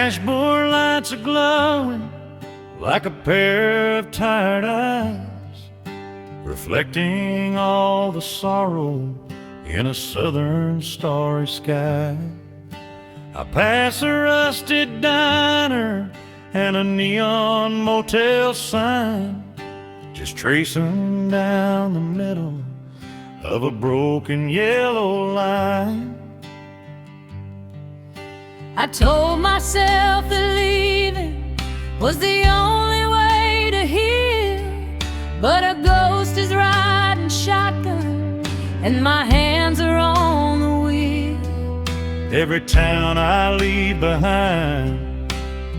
dashboard lights are glowing like a pair of tired eyes, reflecting all the sorrow in a southern starry sky. I pass a rusted diner and a neon motel sign, just tracing down the middle of a broken yellow line. I told myself that leaving was the only way to heal, but a ghost is riding shotgun and my hands are on the wheel. Every town I leave behind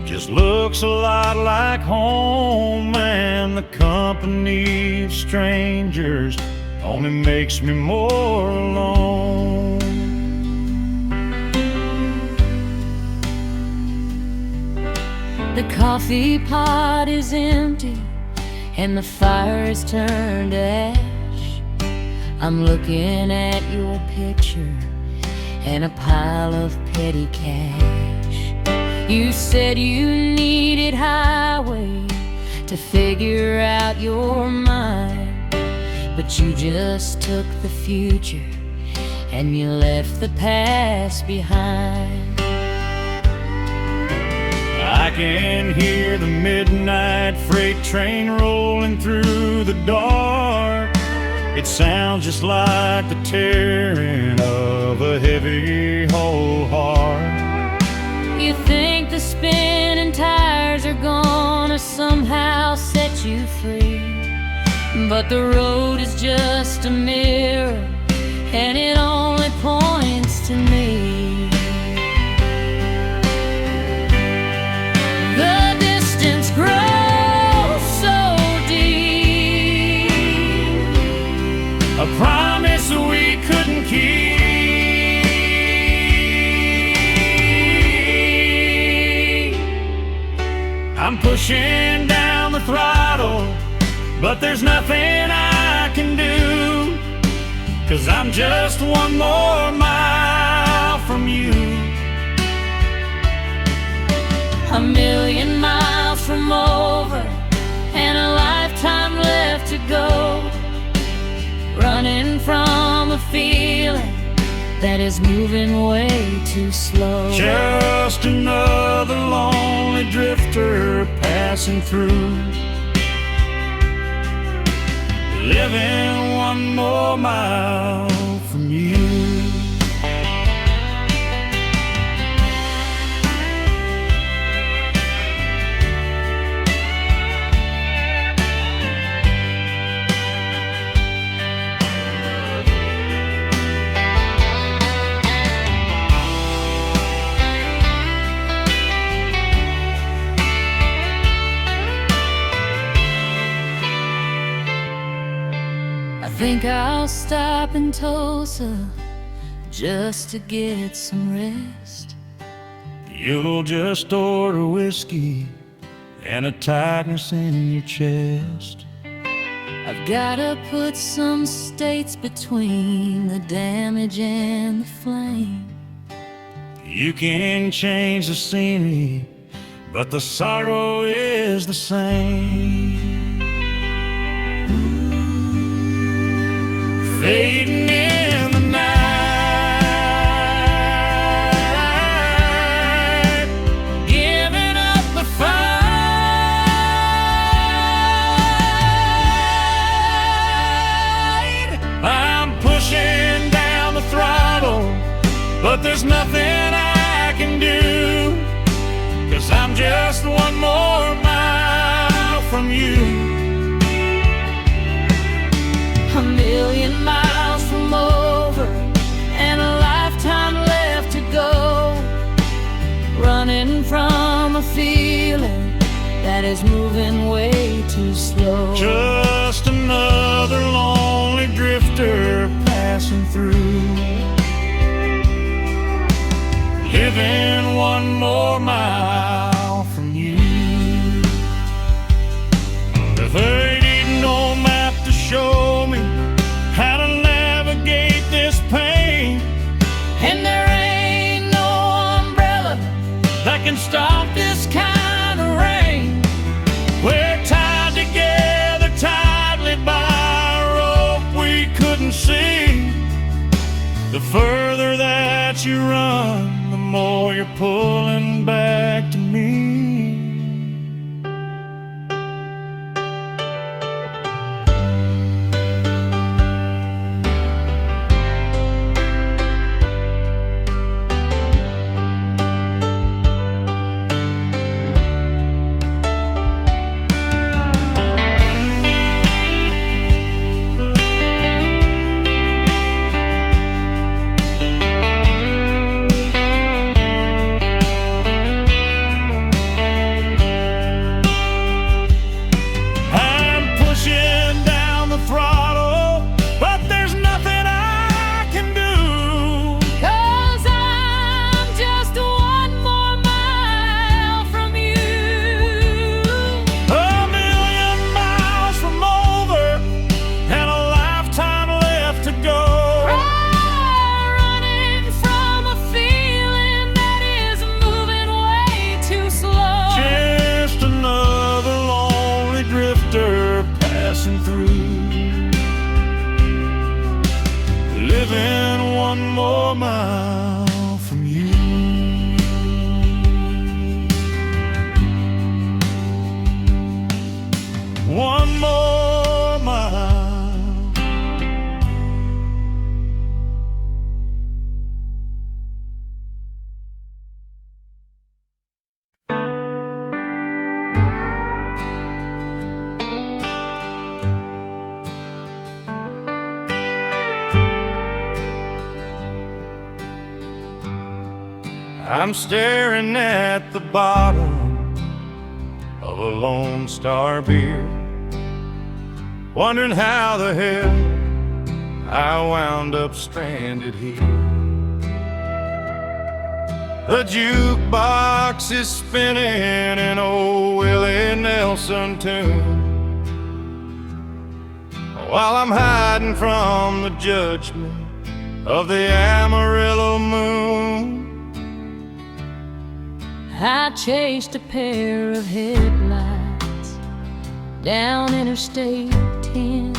just looks a lot like home, and the company of strangers only makes me more alone. The coffee pot is empty and the fire is turned to ash. I'm looking at your picture and a pile of petty cash. You said you needed highway to figure out your mind, but you just took the future and you left the past behind. I can hear the midnight freight train rolling through the dark. It sounds just like the tearing of a heavy whole heart. You think the spinning tires are gonna somehow set you free, but the road is just a mirror and it only points to me. The distance grows so deep, A promise we couldn't keep. I'm pushing down the throttle, but there's nothing I can do, 'cause I'm just one more mile from you. a million miles from over and a lifetime left to go, running from a feeling that is moving way too slow. Just another lonely drifter passing through, living one more mile from you. I think I'll stop in Tulsa just to get some rest. You'll just order whiskey and a tightness in your chest. I've gotta put some states between the damage and the flame. You can change the scenery, but the sorrow is the same. Fading in the night, giving up the fight. I'm pushing down the throttle, but there's nothing I can do, 'cause I'm just one more mile from you. A million miles from over and a lifetime left to go, running from a feeling that is moving way too slow. Just another lonely drifter passing through, living one more mile from you. If there ain't no map to show me how to navigate this pain, And there ain't no umbrella that can stop The further that you run, the more you're pulling back to me. Living one more mile from you. One more mile. I'm staring at the bottom of a Lone Star beer, wondering how the hell I wound up stranded here. The jukebox is spinning an old Willie Nelson tune, while I'm hiding from the judgment of the Amarillo moon. I chased a pair of headlights down Interstate 10,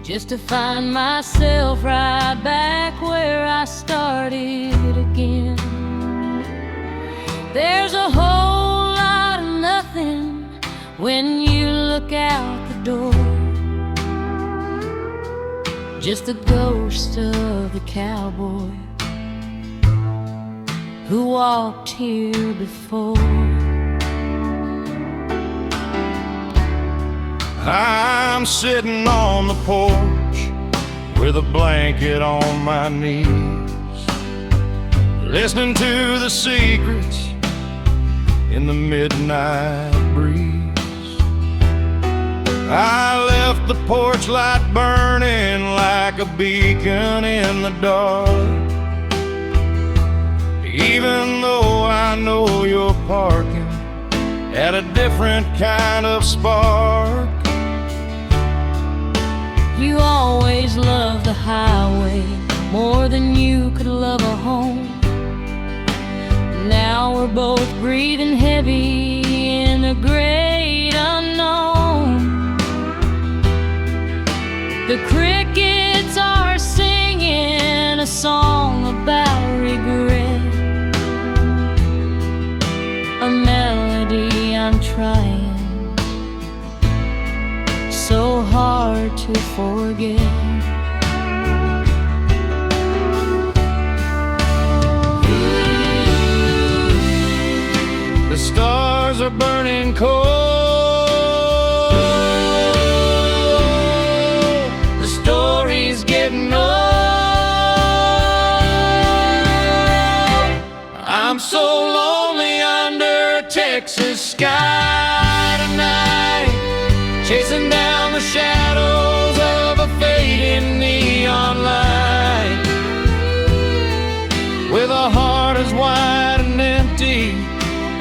just to find myself right back where I started again. There's a whole lot of nothing when you look out the door, just the ghost of the cowboy who walked here before. I'm sitting on the porch with a blanket on my knees, listening to the secrets in the midnight breeze. I left the porch light burning like a beacon in the dark, even though I know you're parking at a different kind of spark. You always loved the highway more than you could love a home. Now we're both breathing heavy in the great unknown. The crickets are singing a song about regret, a melody I'm trying so hard to forget. The stars are burning cold, the story's getting old. I'm so lonely under a Texas sky tonight, chasing down the shadows of a fading neon light, with a heart as wide and empty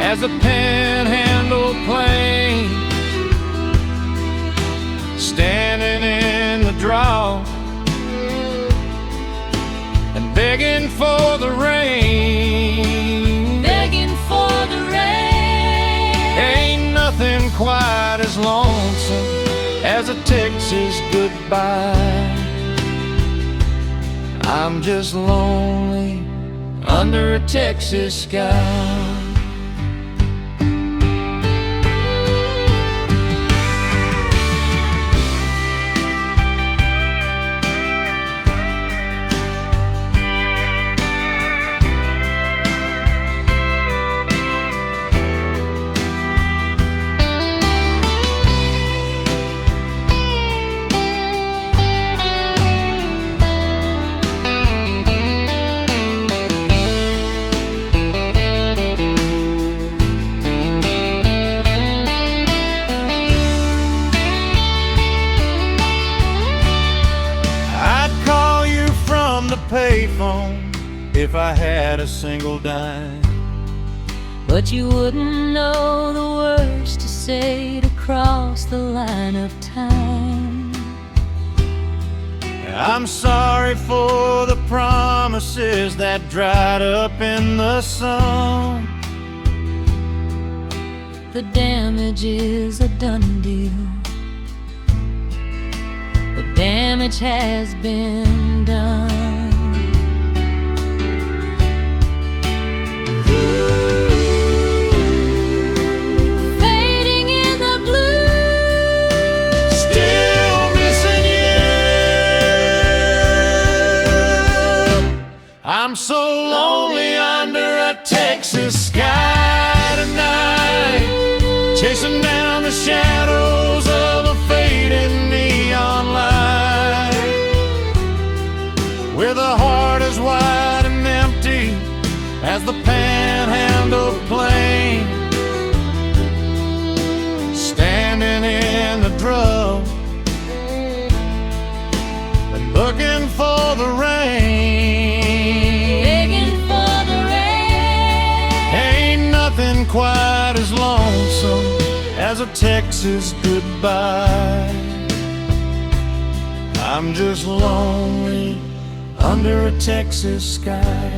as a panhandle plain, standing in the drought and begging for the rain. Begging for the rain. Ain't nothing quite as lonesome as a Texas goodbye. I'm just lonely under a Texas sky. Payphone if I had a single dime, but you wouldn't know the words to say to cross the line of time. I'm sorry for the promises that dried up in the sun. The damage is a done deal. The damage has been done. I'm so lonely under a Texas sky tonight, chasing down the shadows of a fading neon light, with a heart as wide and empty as the Panhandle Plain, standing in the drove and looking for the rain. Quite as lonesome as a Texas goodbye. I'm just lonely under a Texas sky.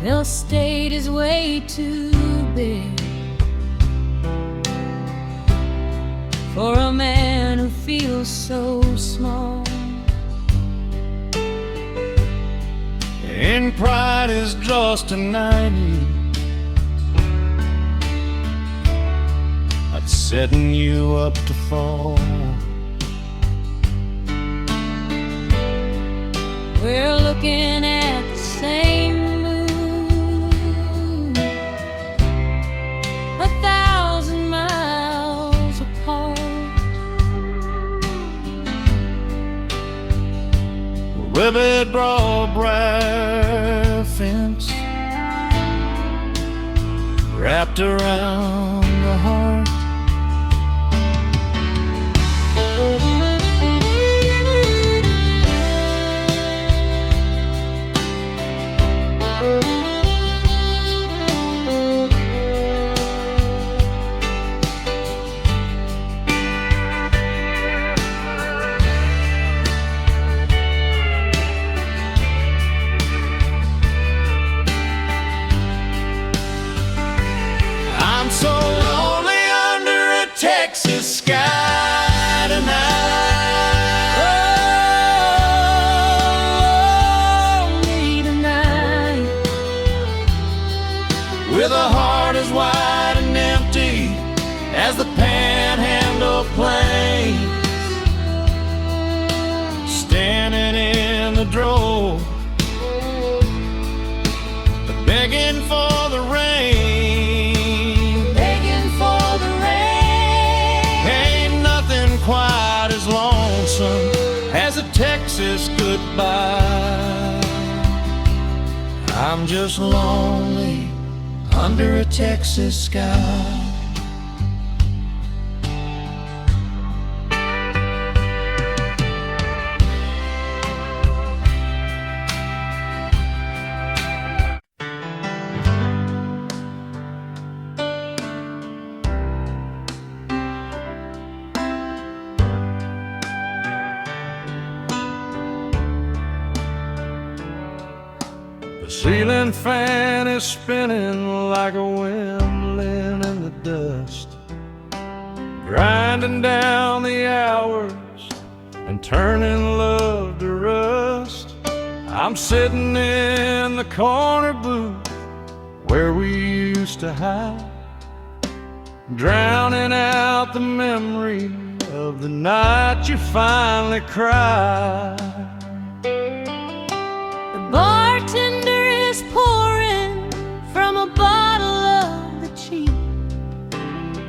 The state is way too big for a man who feels so small. And pride is just a 90. That's setting you up to fall. We're looking at the same moon, 1,000 miles apart. Ribbit broad briar fence wrapped around the heart. I'm so lonely under a Texas sky tonight. Lonely tonight, with a heart as wide and empty as the Panhandle Plain, standing in the drove, begging for the rain, begging for the rain. Ain't nothing quite as lonesome as a Texas goodbye. I'm just lonely under a Texas sky. The ceiling fan is spinning like a windmill in the dust, grinding down the hours and and turning love to rust. I'm sitting in the corner booth where we used to hide, drowning out the memory of the night you finally cried. The bartender is pouring from a bottle of the cheap,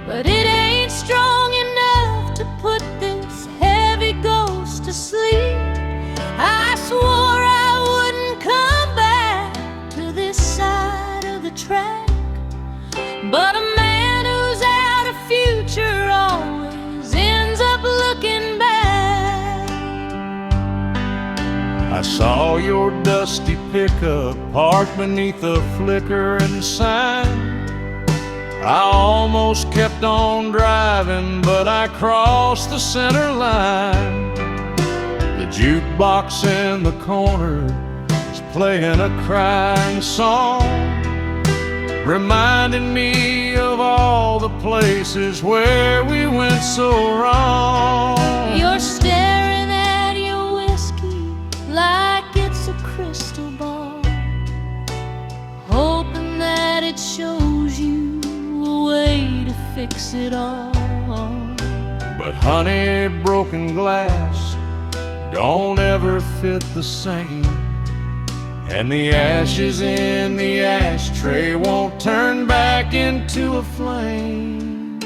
but it ain't strong enough to put this heavy ghost to sleep. I swore I wouldn't come back to this side of the track, but a man who's out of future always ends up looking back. I saw your dusty pickup parked beneath a flickering sign. I almost kept on driving, but I crossed the center line. The jukebox in the corner is playing a crying song, reminding me of all the places where we went so wrong. You're staring at your whiskey like it's a crystal ball, hoping that it shows you a way to fix it all. But honey, broken glass don't ever fit the same, and the ashes in the ashtray won't turn back into a flame.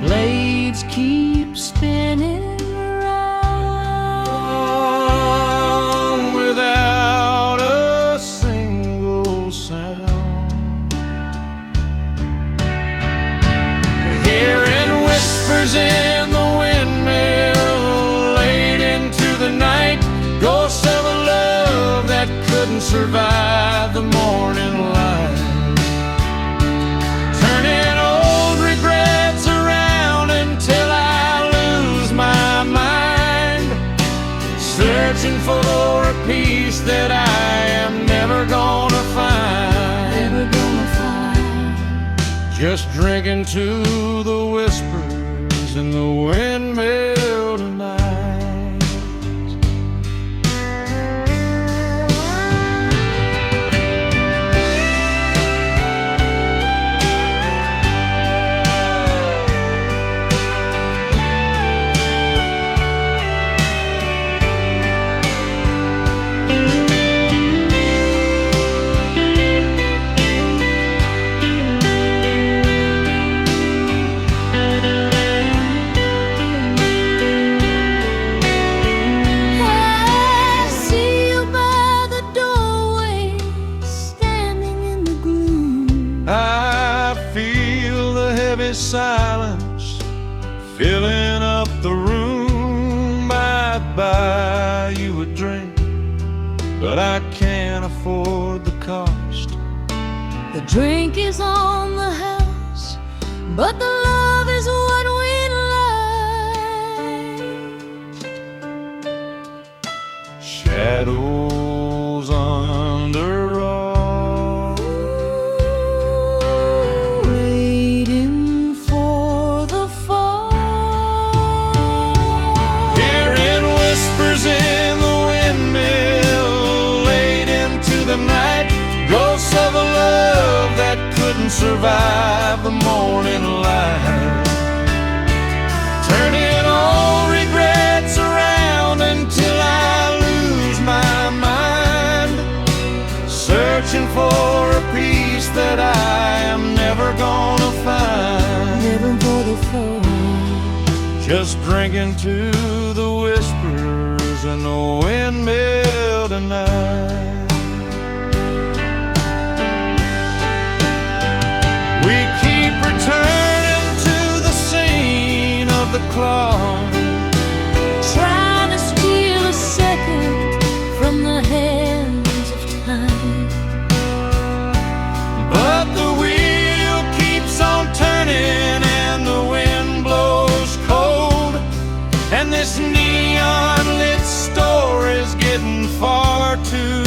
Blades keep spinning around without a single sound, hearing whispers in the windmill late into the night, ghosts of a love that couldn't survive the morning light, turning old regrets around until I lose my mind, searching for a peace that I am never gonna find. Never gonna find. Just drinking to the whispers in the windmill tonight. Silence filling up the room. I'd buy you a drink, but I can't afford the cost. The drink is on the house, but the love is what we like. Shadows under all, in the windmill late into the night, ghosts of a love that couldn't survive the morning light, turning all regrets around until I lose my mind, searching for a peace that I am never gonna find. Never gonna find. Just drinking to the whispers in the windmill tonight. We keep returning to the scene of the clock, trying to steal a second from the hands of time, but the wheel keeps on turning and the wind blows cold, and this neon lit store is getting far too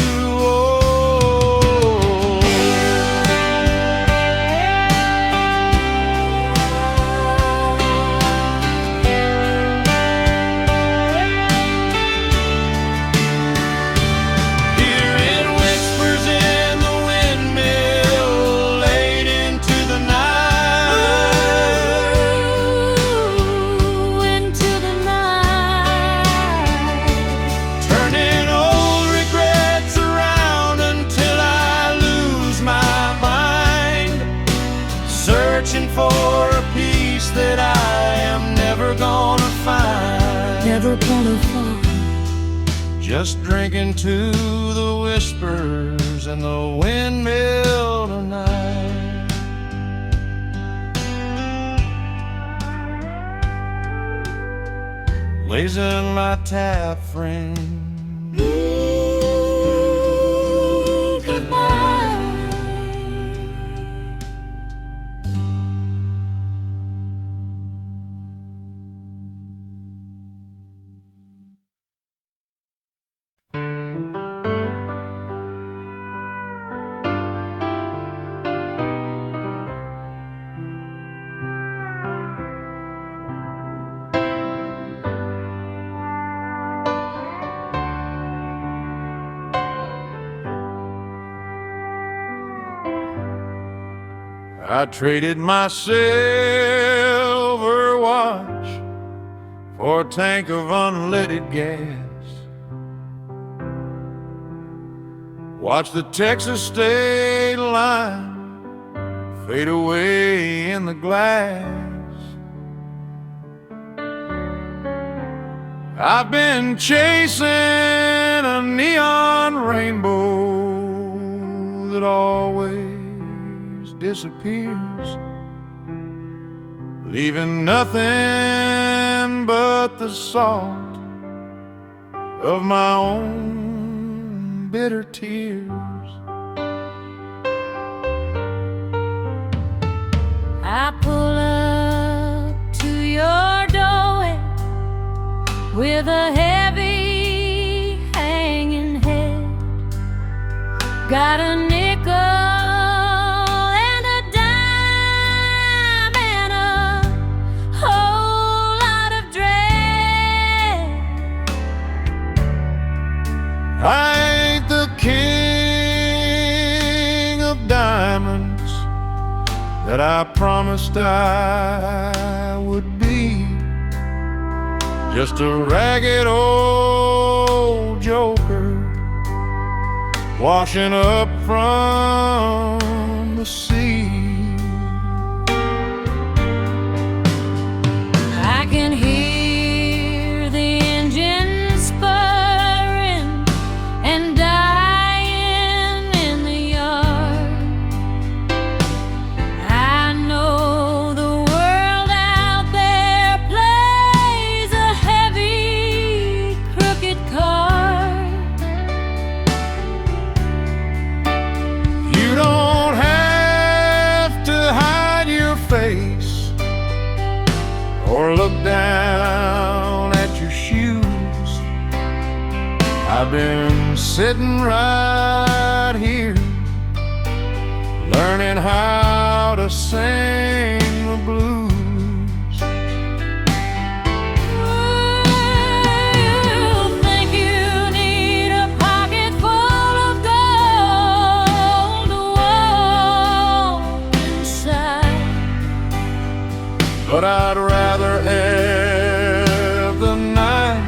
for a peace that I am never gonna find. Never gonna find. Just drinking to the whispers and the windmill tonight. Lays in my tap, friend. I traded my silver watch for a tank of unleaded gas. Watch the Texas state line fade away in the glass. I've been chasing a neon rainbow that always disappears, leaving nothing but the salt of my own bitter tears. I pull up to your doorway with a heavy hanging head. Got a nickel and a dime and a whole lot of dread. I ain't the king of diamonds that I promised I would be. Just a ragged old joker washing up from the sea. I can hear the engines purring and dying in the yard. I know the world out there plays a heavy, crooked card. You don't have to hide your face or look down at your shoes. I've been sitting right here learning how to sing the blues. You think you need a pocket full of gold to walk inside, But I'd rather have the night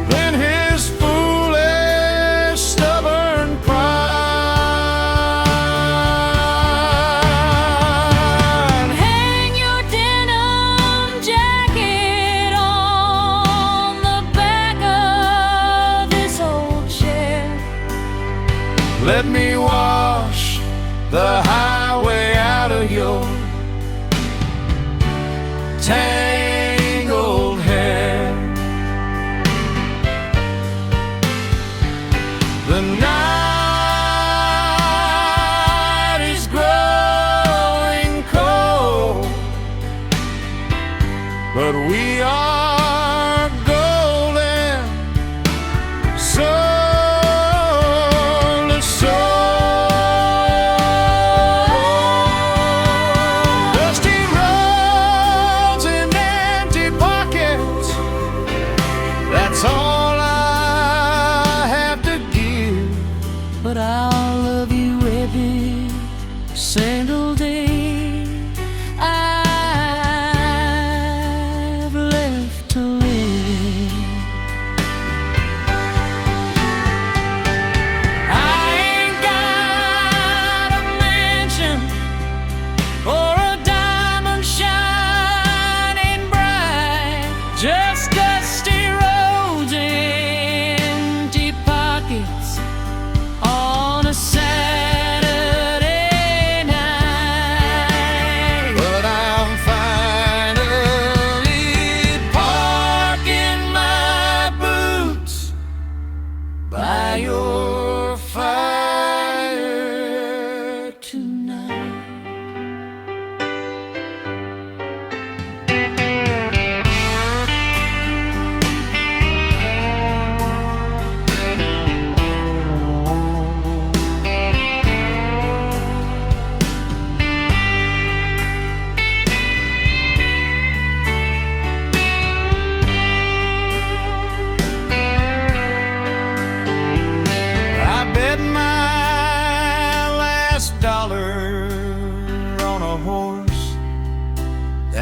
than his foolish, stubborn pride. hang your denim jacket on the back of this old chair. Let me wash the highway out of your tangled hair. The night is growing cold, but we are golden, soul to soul. Dusty roads and empty pockets, that's all I have to give. But I'll love you every single day I've left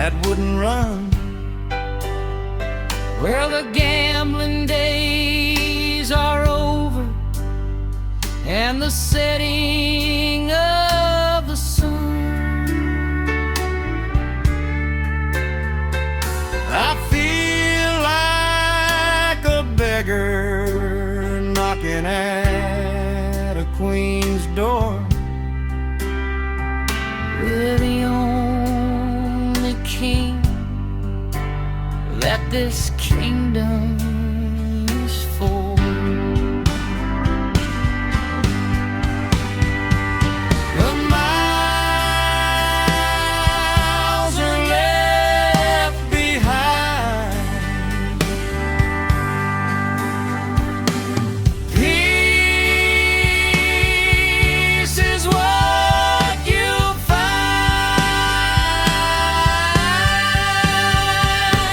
that wouldn't run, where the gambling days are over and the setting of the sun. I feel like a beggar knocking at a queen's door. We're the only king that this kingdom is for. The miles are left behind. Peace is what you'll find.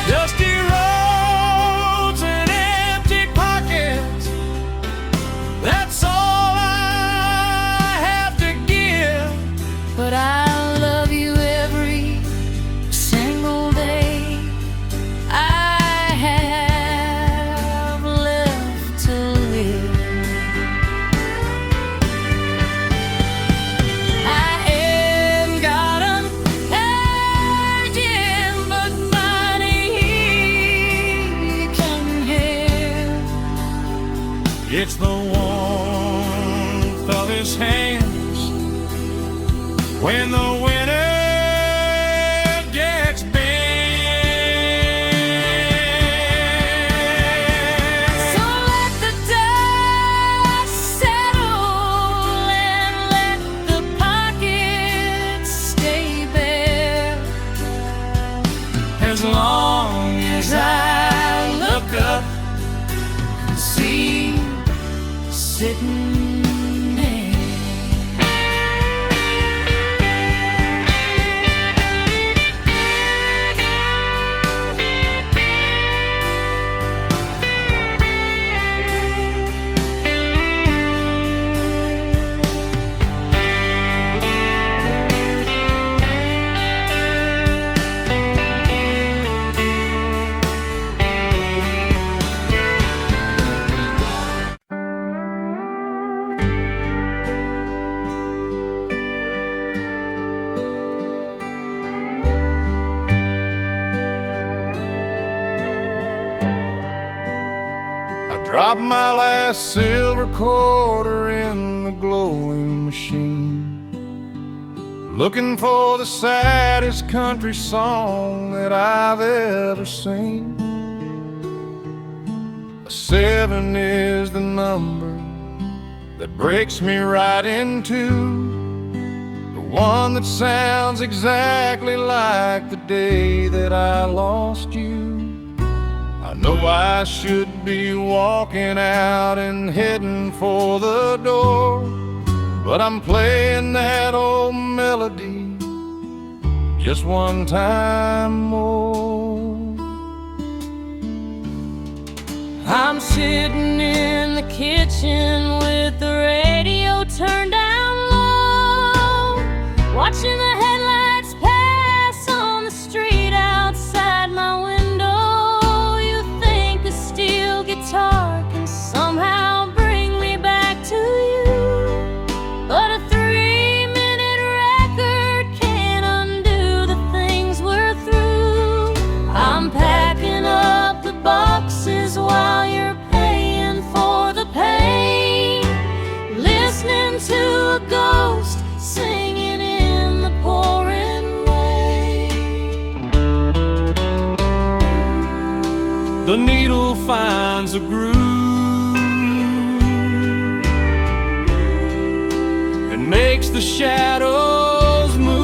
Dusty roads and empty pockets, that's all I have to give. But I love you every single day I have left to live. I ain't got an engine, but money can help. It's the warmth of his hands when the winter gets bent. So let the dust settle and let the pockets stay bare. As long as I look up and see you Sitting there. drop my last silver quarter in the glowing machine, looking for the saddest country song that I've ever seen. A 7 is the number that breaks me right in two, the one that sounds exactly like the day that I lost you. I know I should be walking out and heading for the door, but I'm playing that old melody just one time more. I'm sitting in the kitchen with the radio turned down low, watching the headlights pass on the street outside my window. You think a steel guitar can somehow bring me back to you, but a 3-minute record can't undo the things we're through. I'm packing up the boxes while you're paying for the pain, listening to a ghost singing in the pouring rain. The needle finds a groove and makes the shadows move.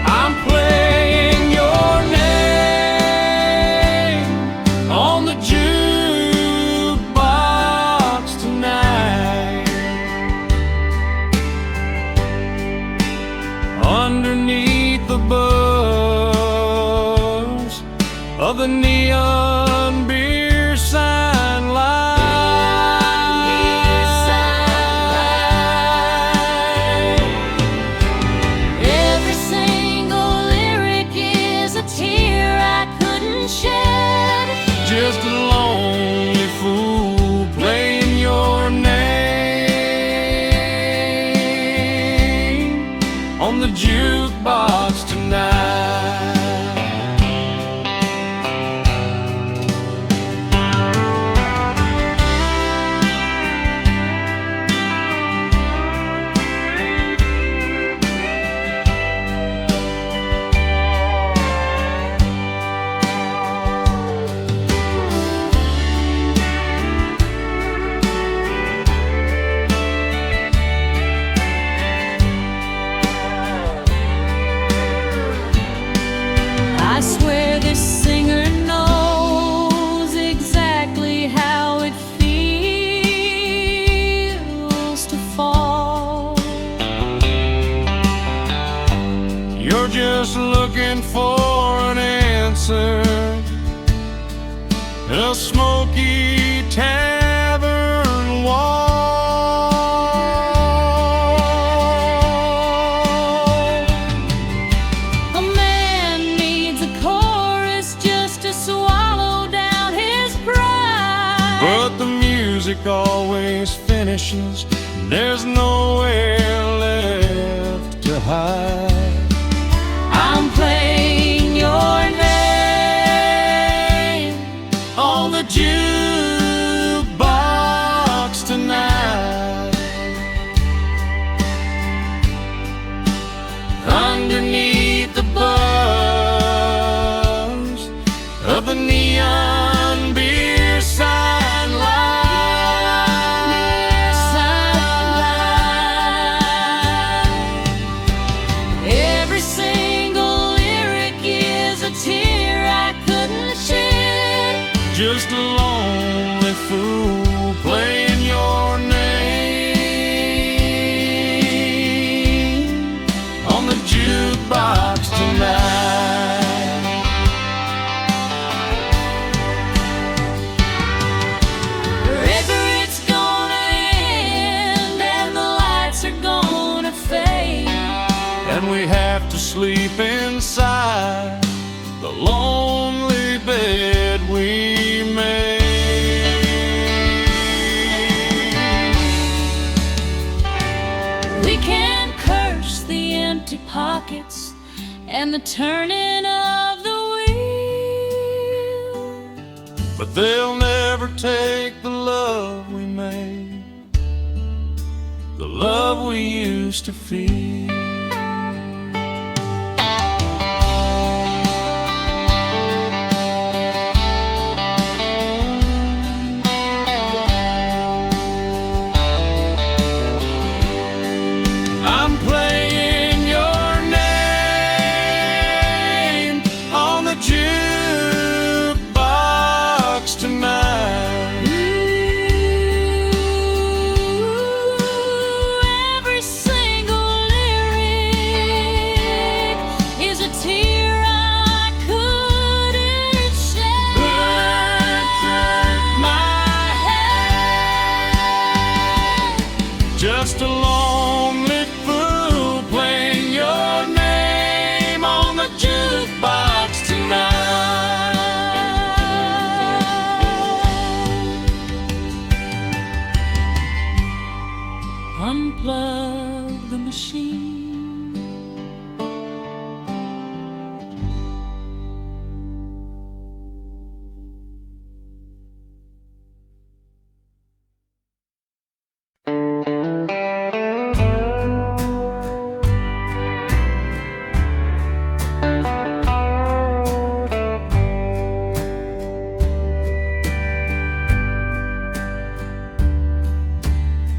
I'm playing your name on the jukebox tonight, underneath the buzz of the neon beer sign light. on the jukebox tonight. I swear this singer knows exactly how it feels to fall. You're just looking for an answer in a smoky tavern wall. A man needs a chorus just to swallow down his pride. But the music always finishes, there's nowhere left to hide. I'm playing your name On the jukebox tonight, underneath the buzz of the neon beer sign light. Every single lyric is a tear I couldn't shed. Just a lonely fool playing your name on the jukebox tonight. Forever it's gonna end and the lights are gonna fade. And we have to sleep inside the lonely bed we made. We can curse the empty pockets and the turning of the wheel, But they'll never take the love we made, the love we used to feel. I'm playing your name on the jukebox tonight. Every single lyric is a tear I couldn't shed. My head, just a lonely fool playing your name on the jukebox tonight. Unplug the machine.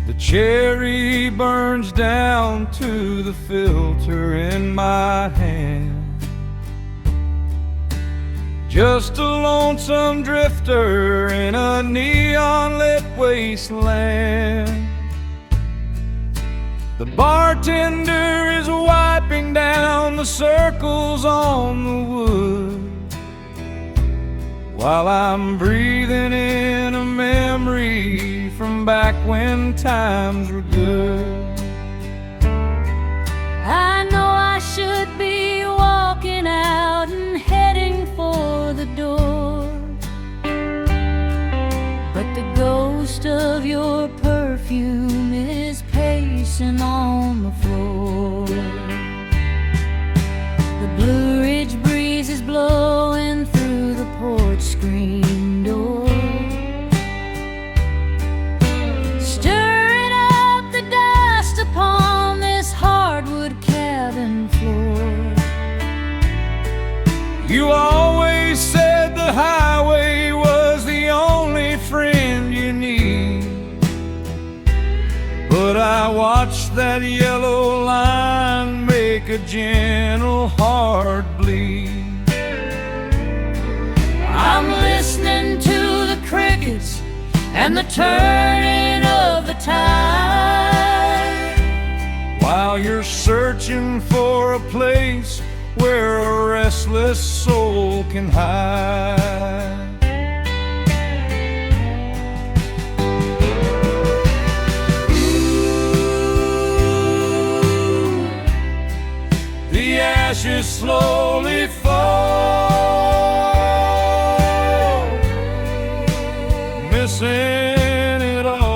The cherry burns down to the filter in my hand. Just a lonesome drifter in a neon-lit wasteland. The bartender is wiping down the circles on the wood, while I'm breathing in a memory from back when times were good. I know I should be walking out and heading for the door, but the ghost of your perfume is pacing on the floor. You always said the highway was the only friend you need, but I watched that yellow line make a gentle heart bleed. I'm listening to the crickets and the turning of the tide, while you're searching for a place where a restless soul can hide. Ooh, the ashes slowly fall, missing it all.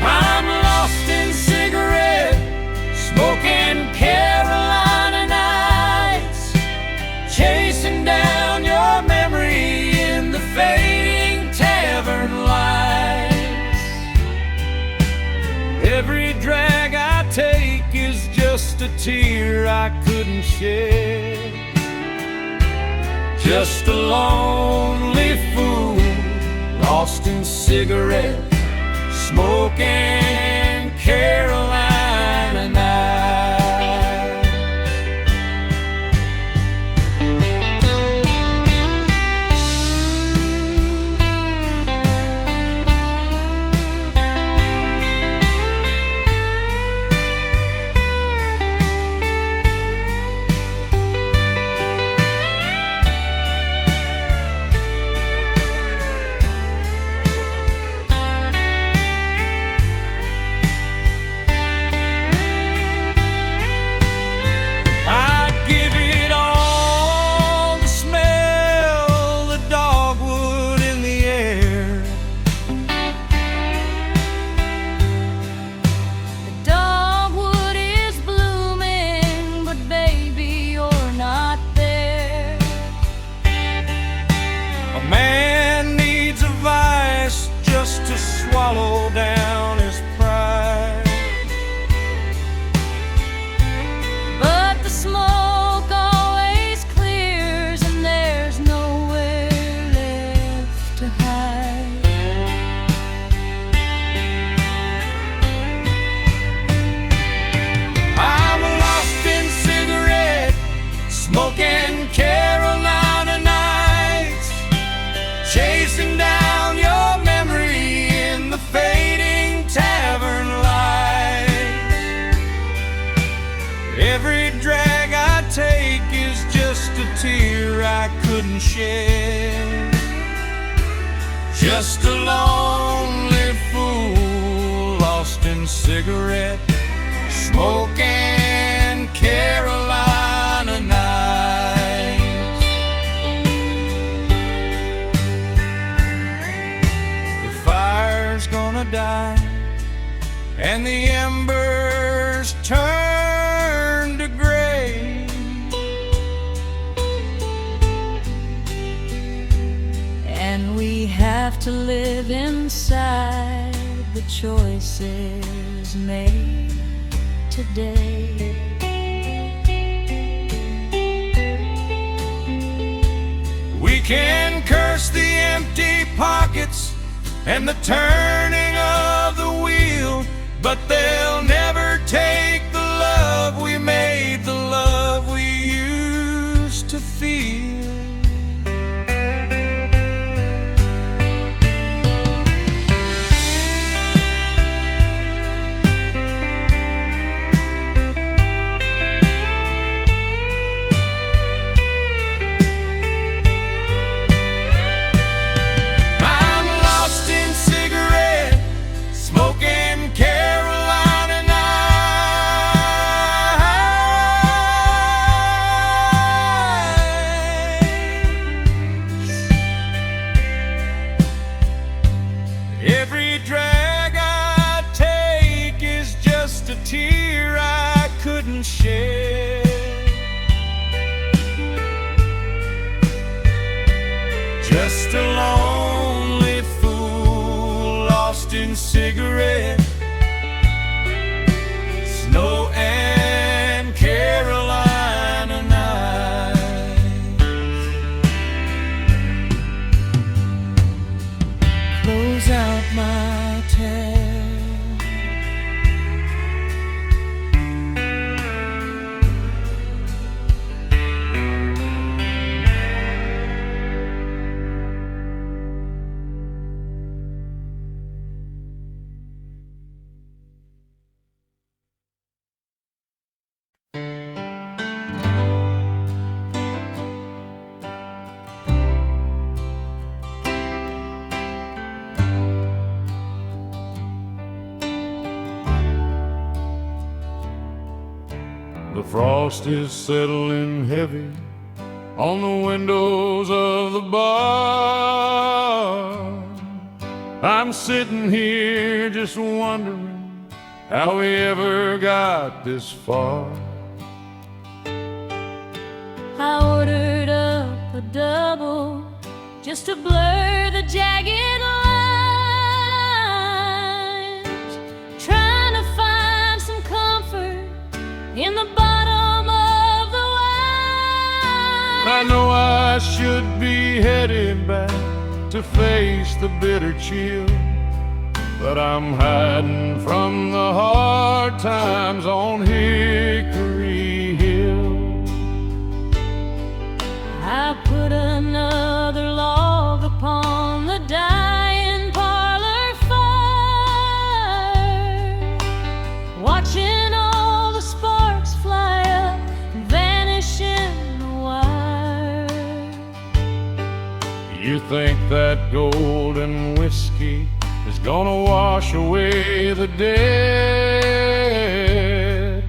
I'm lost in cigarette, smoking Carolina nights, chasing down your memory in the fading tavern lights. Every drag I take is just a tear I couldn't shed, just a lonely fool lost in cigarette, smoking Carolina nights. Swallow down his pride, but the smoke always clears and there's nowhere left to hide. I'm lost in cigarette, smoking Carolina nights, chasing down your memory in the fading tavern lights. Every drag I take is just a tear I couldn't shed, just a lonely fool lost in cigarette, smoking Carolina nights. The fire's gonna die and the embers turn to gray, And we have to live inside the choices made today. we can curse the empty pockets and the turning of the wheel, but they'll never take the love we made, the love we used to feel. Every drag I take is just a tear I couldn't shed, just a lonely fool lost in cigarette, snow and The frost is settling heavy on the windows of the bar. I'm sitting here just wondering how we ever got this far. I ordered up a double just to blur the jagged lines, trying to find some comfort in the bottom of the wine. I know I should be headed back to face the bitter chill, but I'm hiding from the hard times on Hickory Hill. I put another log upon the dying parlor fire, watching all the sparks fly up and vanish in the wire. You think that golden whiskey is gonna wash away the dead,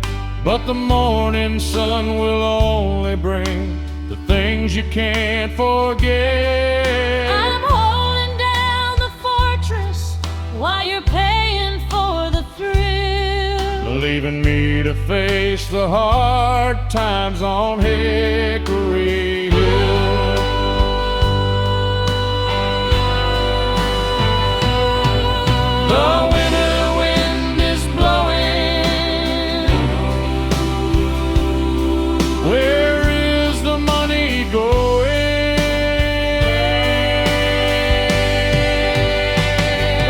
but the morning sun will only bring the things you can't forget. I'm holding down the fortress while you're paying for the thrill, leaving me to face the hard times on Hickory Hill. The winter wind is blowing. Where is the money going?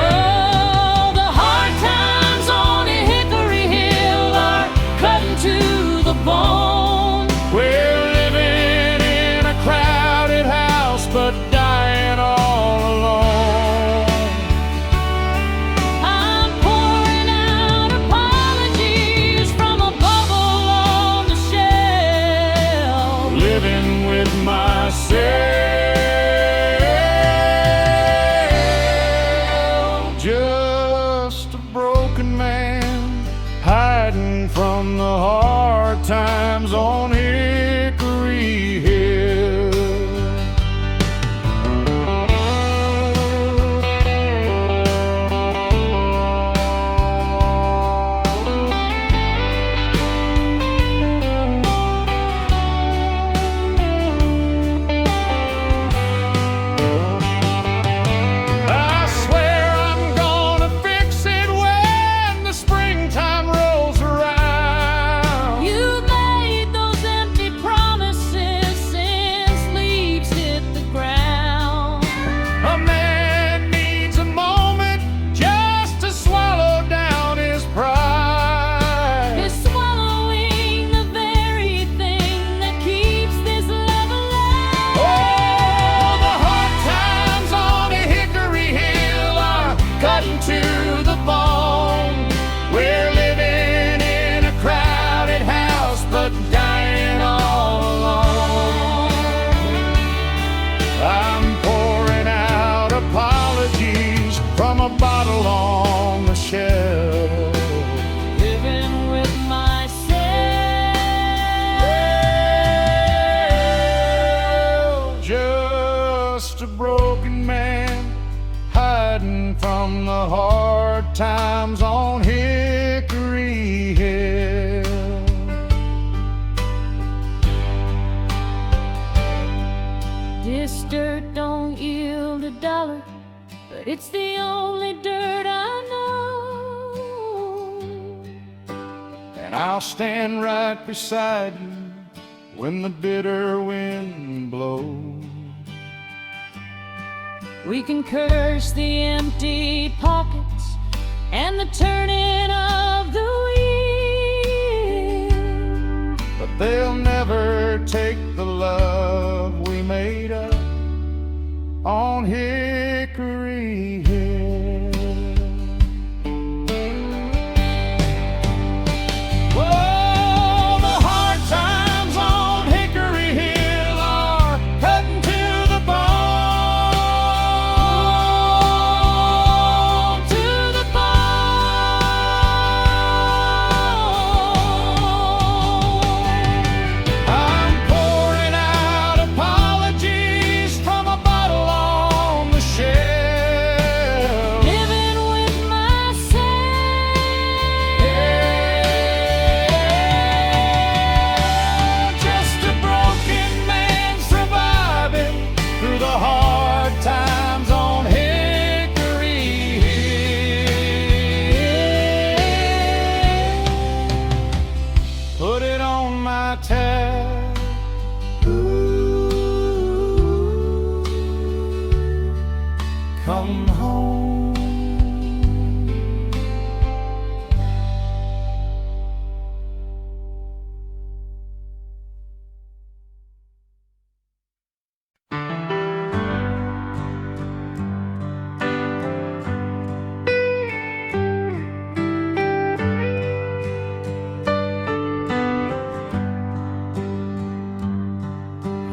oh, the hard times on Hickory Hill are cutting to the bone. We're living in a crowded house, but dying all alone. I'm pouring out apologies from a bubble on the shelf, Living with myself, just a broken man hiding from the hard times on Hickory Hill. I swear I'm gonna fix it when the springtime rolls around. you've made those empty promises since leaves hit the ground. A man needs a moment just to swallow down his pride. Is swallowing the very thing that keeps this love alive. Oh, the hard times on Hickory Hill are cutting to the bone. We're living in a crowded house, but dying all alone. I'm pouring out apologies from a bottle on the shelf. Living with myself. Just a broken man hiding from the hard times on Hickory Hill. This dirt don't yield $1, but it's the only dirt I know. And I'll stand right beside you when the bitter wind blows. We can curse the empty pockets and the turning of the wheel, But they'll never take the love we made up on Hickory Hill. Whoa, the hard times on Hickory Hill are cutting to the bone. to the bone.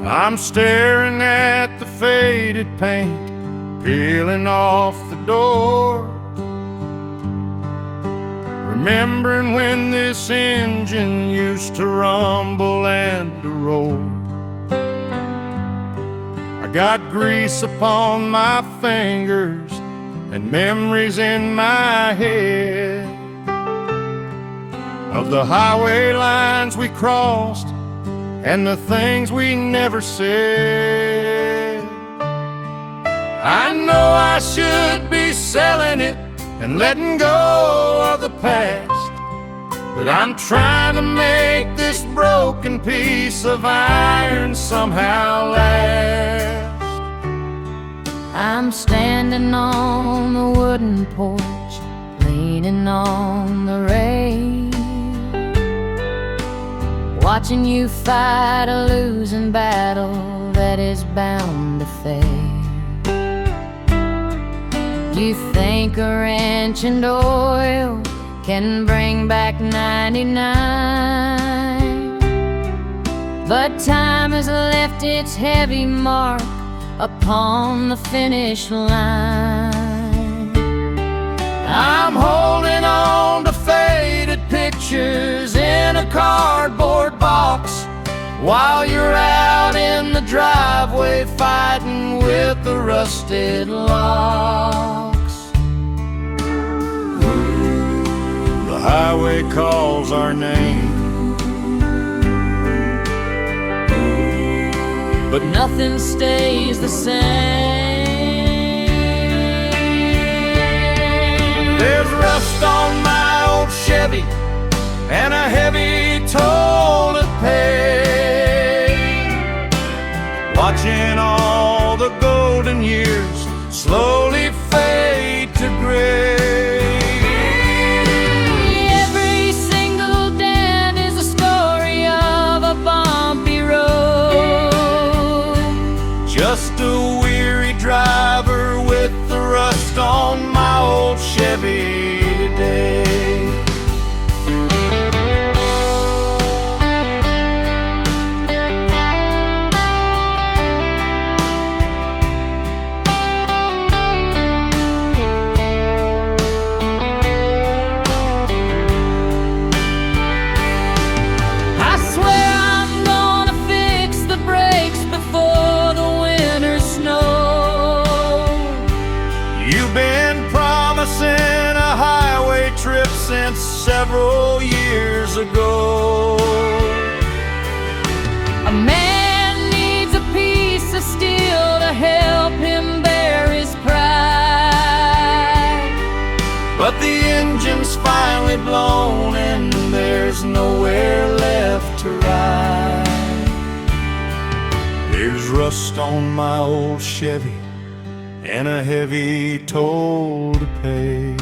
I'm staring at the faded paint peeling off the door, remembering when this engine used to rumble and to roar. I got grease upon my fingers and memories in my head of the highway lines we crossed and the things we never said. I know I should be selling it and letting go of the past, but I'm trying to make this broken piece of iron somehow last. I'm standing on the wooden porch, leaning on the rail, watching you fight a losing battle that is bound to fail. You think a wrench and oil can bring back 99, but time has left its heavy mark upon the finish line. I'm holding on to faded pictures in a cardboard box while you're out in the driveway fighting with the rusted locks. The highway calls our name, but nothing stays the same. There's rust on my old Chevy and a heavy toll to pay, watching all the golden years slowly fade to gray. Every single dent is a story of a bumpy road, Just a weary driver with the rust on my old Chevy today. A highway trip since several years ago. a man needs a piece of steel to help him bear his pride, But the engine's finally blown and there's nowhere left to ride. There's rust on my old Chevy and a heavy toll to pay,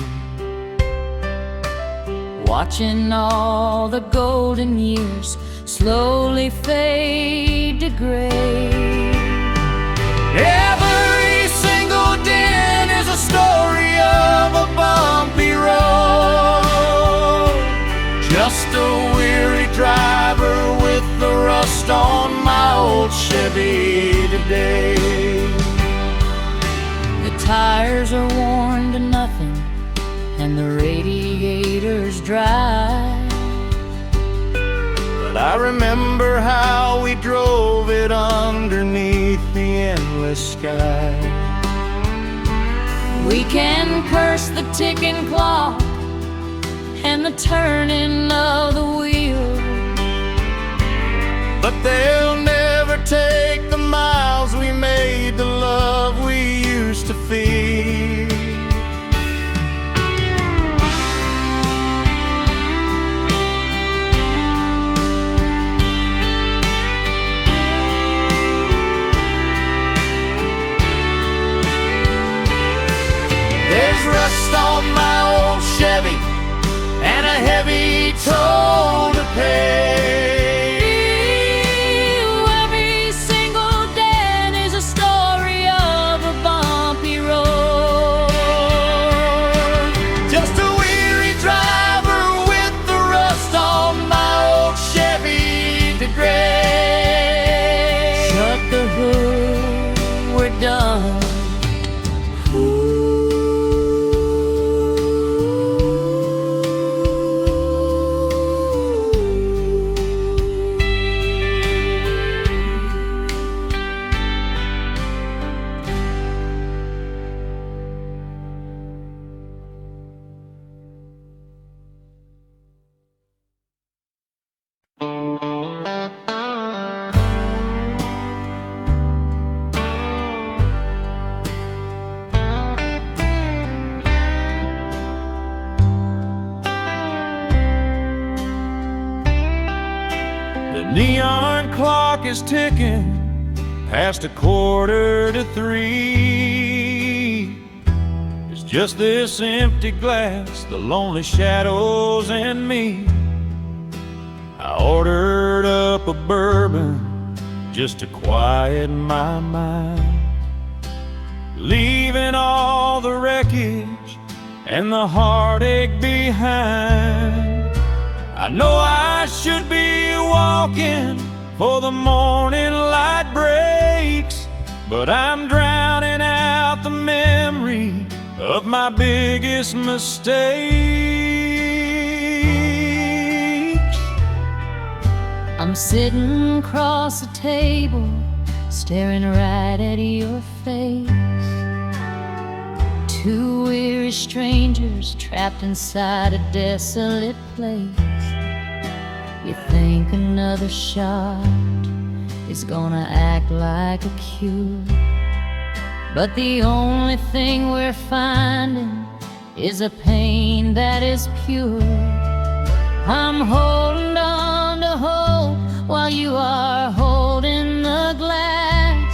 watching all the golden years slowly fade to gray. Every single dent is a story of a bumpy road. Just a weary driver with the rust on my old Chevy today. The tires are worn to nothing and the radiator's dry, but I remember how we drove it underneath the endless sky. we can curse the ticking clock and the turning of the wheel, But they'll never take the miles we made, the love we used to feel. There's rust on my old Chevy and a heavy toll to pay. Every single dent is a story of a bumpy road. Just a weary driver with the rust on my old Chevy to gray. Shut Neon clock is ticking past 2:45. It's just this empty glass, the lonely shadows, and me. I ordered up a bourbon just to quiet my mind, leaving all the wreckage and the heartache behind. I know I should be walking for the morning light breaks, but I'm drowning out the memory of my biggest mistakes. I'm sitting across the table, staring right at your face. Two weary strangers trapped inside a desolate place. You think another shot is gonna act like a cure, but the only thing we're finding is a pain that is pure. I'm holding on to hope while you are holding the glass,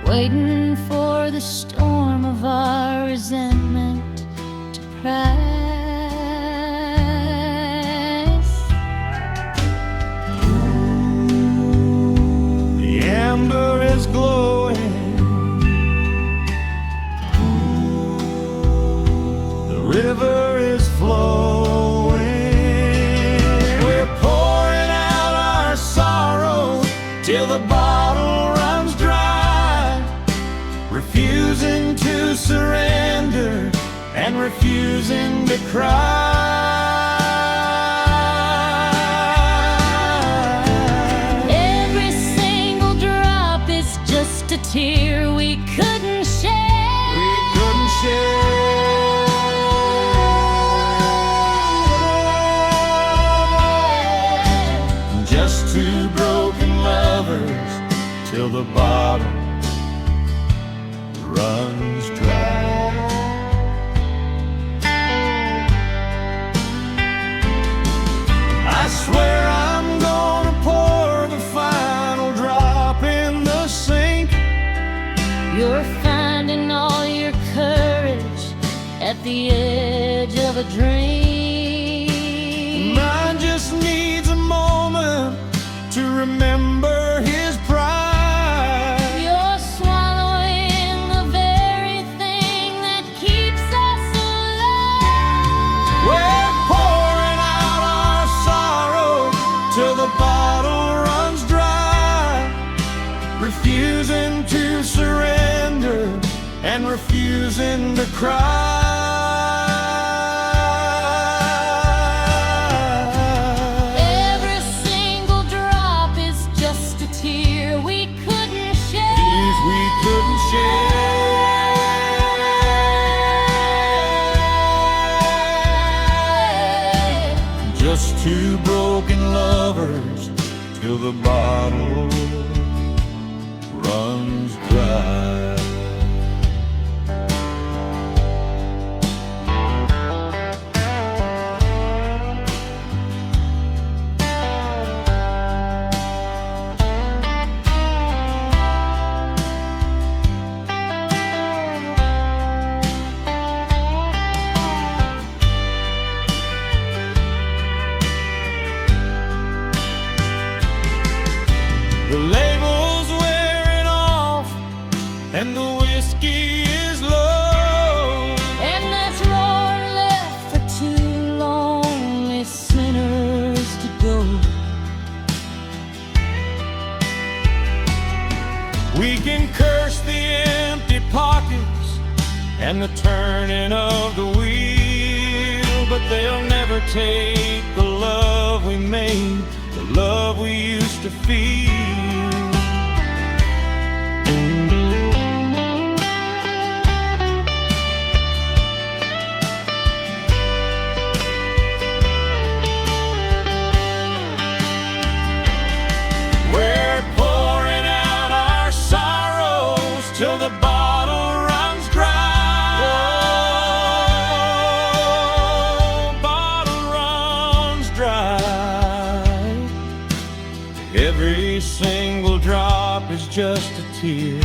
waiting for the storm of our resentment to pass. The amber is glowing, the river is flowing. We're pouring out our sorrow till the bottle runs dry, refusing to surrender and refusing to cry. Every single drop is just a tear we couldn't share. We couldn't share. Just two broken lovers till the bottle runs dry. I swear I'm gonna pour the final drop in the sink. You're finding all your courage at the edge of a dream. Mine just needs a moment to remember his pride. You're swallowing the very thing that keeps us alive. We're pouring out our sorrow till the bottle runs dry, refusing to surrender and refusing to cry. Every single drop is just a tear we couldn't share. Tears we couldn't share. Just two broken lovers till the bottle runs dry. The label's wearing off and the whiskey is low, And there's roar left for two lonely sinners to go. we can curse the empty pockets and the turning of the wheel, but they'll never take the love we made, the love we used to feel. We're pouring out our sorrows till the bottle runs dry. Oh, bottle runs dry. Every single drop is just a tear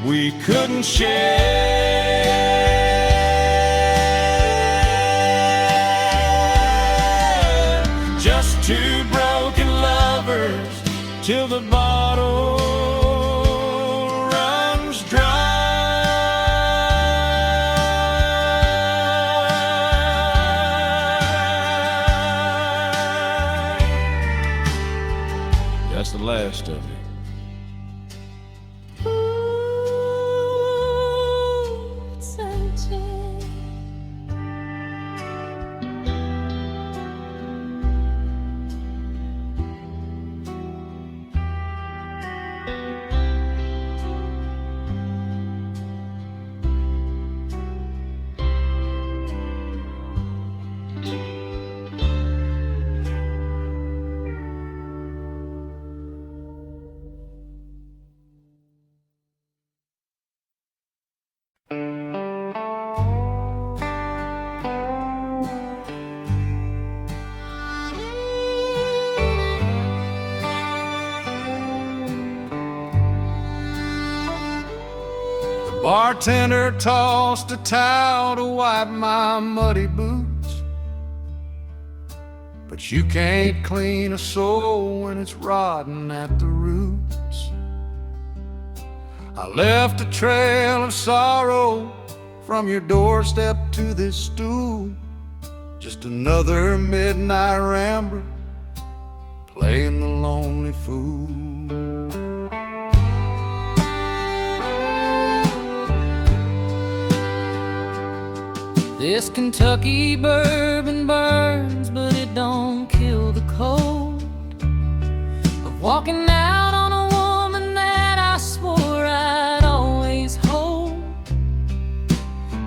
we couldn't share. Just two broken lovers till the bottle runs dry. That's the last of it. Bartender tossed a towel to wipe my muddy boots, but you can't clean a soul when it's rotten at the roots. I left a trail of sorrow from your doorstep to this stool, just another midnight rambler playing the lonely fool. This Kentucky bourbon burns, but it don't kill the cold of walking out on a woman that I swore I'd always hold.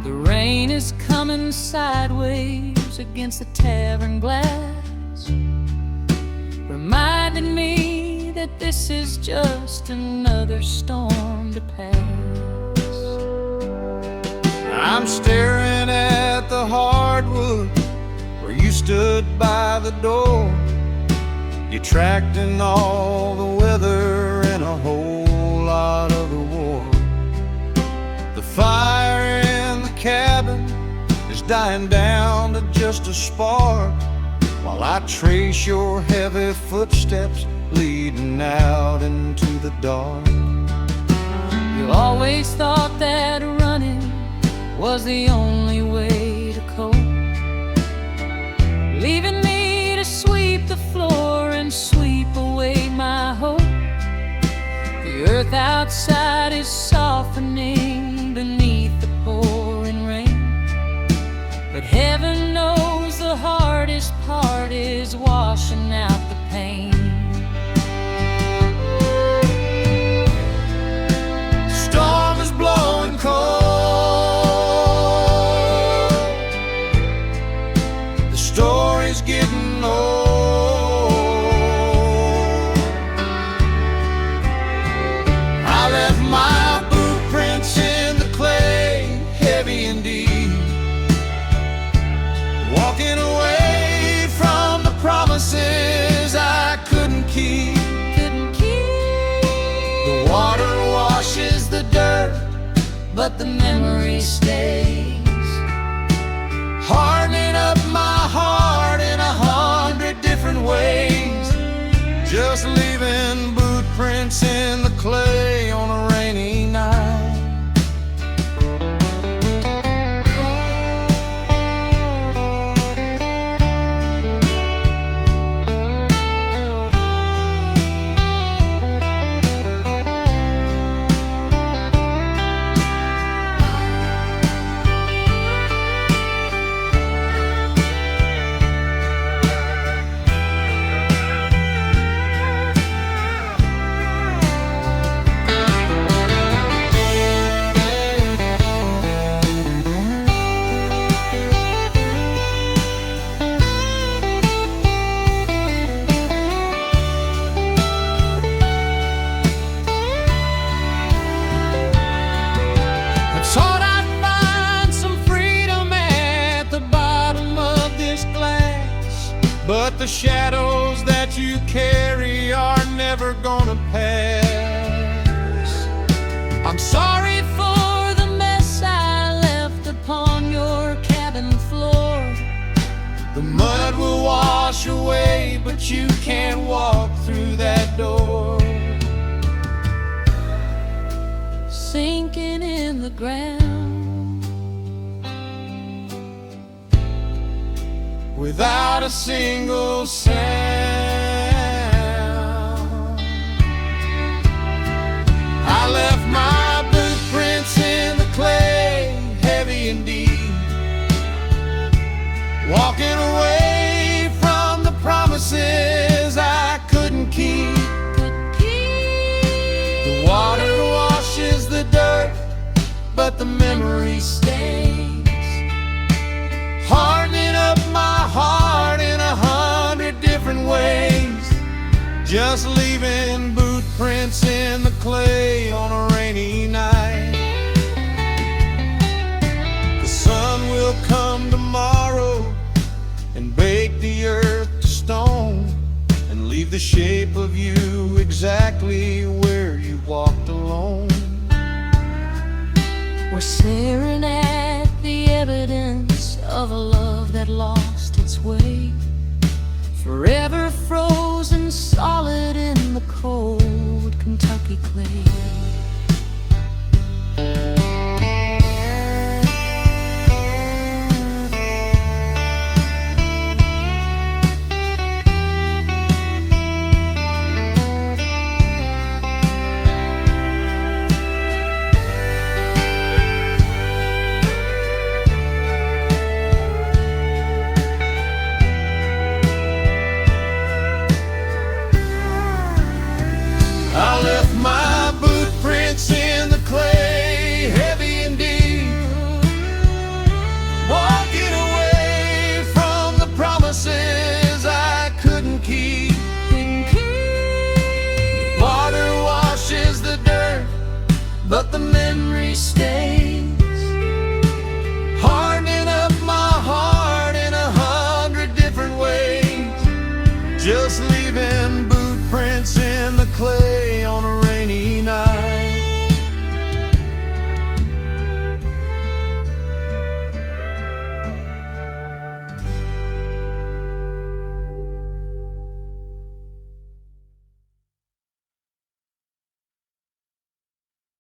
The rain is coming sideways against the tavern glass, reminding me that this is just another storm to pass. I'm staring at the hardwood where you stood by the door. You tracked in all the weather and a whole lot of the war. The fire in the cabin is dying down to just a spark, while I trace your heavy footsteps leading out into the dark. You always thought that running was the only way to cope, leaving me to sweep the floor and sweep away my hope. The earth outside is softening beneath the pouring rain, but heaven knows the hardest part is washing out the pain. The storm is blowing cold, story's getting old. I left my boot prints in the clay, heavy indeed, walking away from the promises I couldn't keep. The water washes the dirt, but the memory stays, hardening up my heart in 100 different ways, just leaving boot prints in the clay on a rainy night. But the shadows that you carry never gonna pass. I'm sorry For the mess I left upon your cabin floor. the mud will wash away, but you can't walk through that door. Sinking in the ground without a single sound. I left my boot prints in the clay, heavy and deep, walking away from the promises I couldn't keep. The water washes the dirt, but the memory stays, hardening up my heart in 100 different ways, just leaving boot prints in the clay on a rainy night. The sun will come tomorrow and bake the earth to stone, and leave the shape of you exactly where you walked alone. We're staring at the evidence of a love that lost its way, forever frozen solid in the cold Kentucky clay. I left my boot prints in the clay, heavy and deep, walking away from the promises I couldn't keep. Water washes the dirt, but the memory stays, hardening up my heart in 100 different ways, just leaving boot prints in the clay on a rainy night.